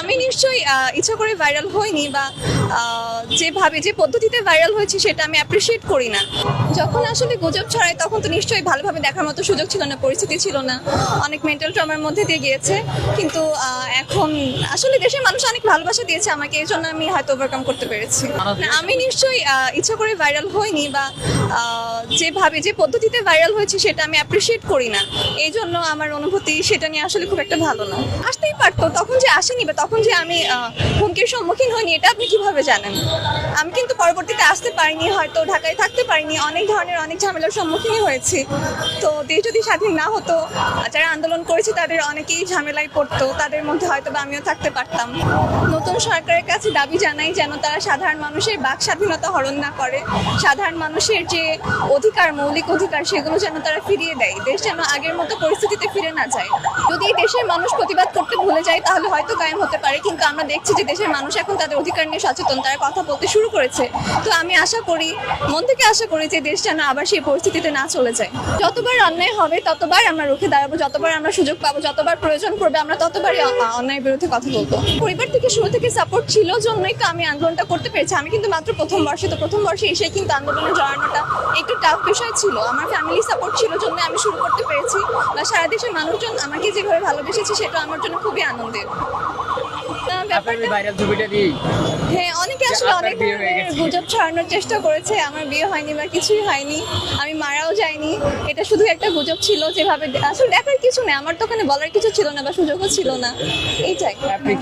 আমি নিশ্চয়ই ইচ্ছা করে ভাইরাল হইনি বা যেভাবে যে পদ্ধতিতে ভাইরাল হয়েছে সেটা আমি অ্যাপ্রিসিয়েট করি না। যখন আসলে গুজব ছড়ায় তখন তো নিশ্চয়ই ভালোভাবে দেখার মতো সুযোগ ছিল না, পরিস্থিতি ছিল না, অনেক মেন্টাল ট্রমার মধ্যে দিয়ে গিয়েছে। কিন্তু এখন আসলে দেশের মানুষ অনেক ভালোবাসা দিয়েছে আমাকে, এই জন্য আমি হয়তো ওভারকাম করতে পেরেছি। না, আমি নিশ্চয়ই ইচ্ছা করে ভাইরাল হইনি বা যেভাবে যে পদ্ধতিতে ভাইরাল হয়েছে সেটা আমি অ্যাপ্রিসিয়েট করি না, এই জন্য আমার অনুভূতি সেটা নিয়ে আসলে খুব একটা ভালো না। আসতেই পারতো, তখন যে আসেনি বা তখন যে আমি হুমকির সম্মুখীন হইনি এটা আপনি কিভাবে জানেন? আমি কিন্তু পরবর্তীতে আসতে পারিনি, হয়তো ঢাকায় থাকতে পারিনি, অনেক ধরনের অনেক ঝামেলার সম্মুখীন হয়েছি। তো দেশ যদি স্বাধীন না হতো, যারা আন্দোলন করেছে তাদের অনেকেই ঝামেলায় পড়তো, তাদের মধ্যে হয়তো বা আমিও থাকতে পারতাম। নতুন সরকারের কাছে দাবি জানাই যেন তারা সাধারণ মানুষের বাক স্বাধীনতা হরণ না করে, সাধারণ মানুষের যে অধিকার, মৌলিক অধিকার, সেগুলো যেন তারা ফিরিয়ে দেয়। দেশ যেন আগের মতো পরিস্থিতিতে ফিরে না যায়। যদি এই দেশের মানুষ প্রতিবাদ করতে ভুলে যায় তাহলে হয়তো কায়েম হতে পারে, কিন্তু আমরা দেখছি যে দেশের মানুষ এখন তাদের অধিকার নিয়ে সচেতন, তারা কথা বলতে শুরু করেছে। তো আমি আশা করি, মন থেকে আশা করি যে দেশ যেন আবার সেই পরিস্থিতিতে না চলে যায়। যতবার অন্যায় হবে ততবার আমরা রুখে দাঁড়াবো, যতবার আমরা সুযোগ পাবো, যতবার প্রয়োজন পড়বে আমরা ততবারই অন্যায়ের বিরুদ্ধে কথা বলবো। পরিবার থেকে শুরু থেকে সাপোর্ট ছিল জন্যই তো আমি আন্দোলনটা করতে পেরেছি। আমি কিন্তু মাত্র প্রথম বর্ষে, তো প্রথম বর্ষে এসে কিন্তু আন্দোলনে জড়ানোটা একটু টাফ বিষয় ছিল। আমার ফ্যামিলি সাপোর্ট ছিল জন্য আমি শুরু করতে পেরেছি, বা সারা দেশের মানুষজন আমাকে যেভাবে ভালোবেসেছে সেটা আমার জন্য খুবই আনন্দের। হ্যাঁ, অনেকে আসলে অনেক ধরনের গুজব ছড়ানোর চেষ্টা করেছে আমার বিয়ে হয়নি বা কিছুই হয়নি, আমি মারাও যাইনি, এটা শুধু একটা গুজব ছিল। যেভাবে আসলে দেখার কিছু নেই, আমার তো ওখানে বলার কিছু ছিল না বা সুযোগও ছিল না, এইটাই। আমি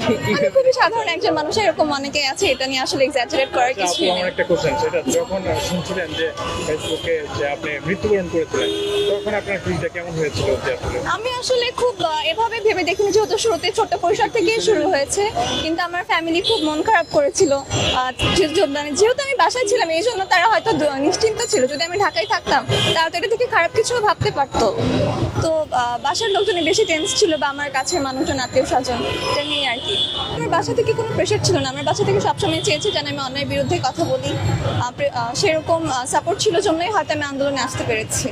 খুবই সাধারণ একজন মানুষ, এরকম অনেকে আছে, এটা নিয়ে আসলে এক্সাজারেট করার কিছু নেই। একটা কোশ্চেন, সেটা যখন শুনছিলেন যে ফেসবুকে যে আপনি মৃত্যুবরণ করেছিলেন, তখন আপনার ফিলটা কেমন হয়েছিল? যে আসলে আমি আসলে খুব এভাবে ভেবে দেখিনি, যেহেতু শুরুতে ছোট্ট পরিসর থেকেই শুরু হয়েছে, কিন্তু আমার ফ্যামিলি খুব মন খারাপ করেছিল। যেহেতু আমি বাসায় ছিলাম এই জন্য তারা হয়তো নিশ্চিন্ত ছিল, যদি আমি ঢাকায় থাকতাম তারা তো এটা থেকে খারাপ কিছু ভাবতে পারতো। তো বাসার লোকজনের বেশি টেন্স ছিল, বা আমার কাছের মানুষজন, আত্মীয় স্বজন, এটা নিয়ে আর কি। আমার বাসা থেকে কোনো প্রেশার ছিল না, আমার বাসা থেকে সবসময় চেয়েছে যেন আমি অন্যায়ের বিরুদ্ধে কথা বলি, সেরকম সাপোর্ট ছিল জন্যই হয়তো আমি আন্দোলনে আসতে পেরেছি।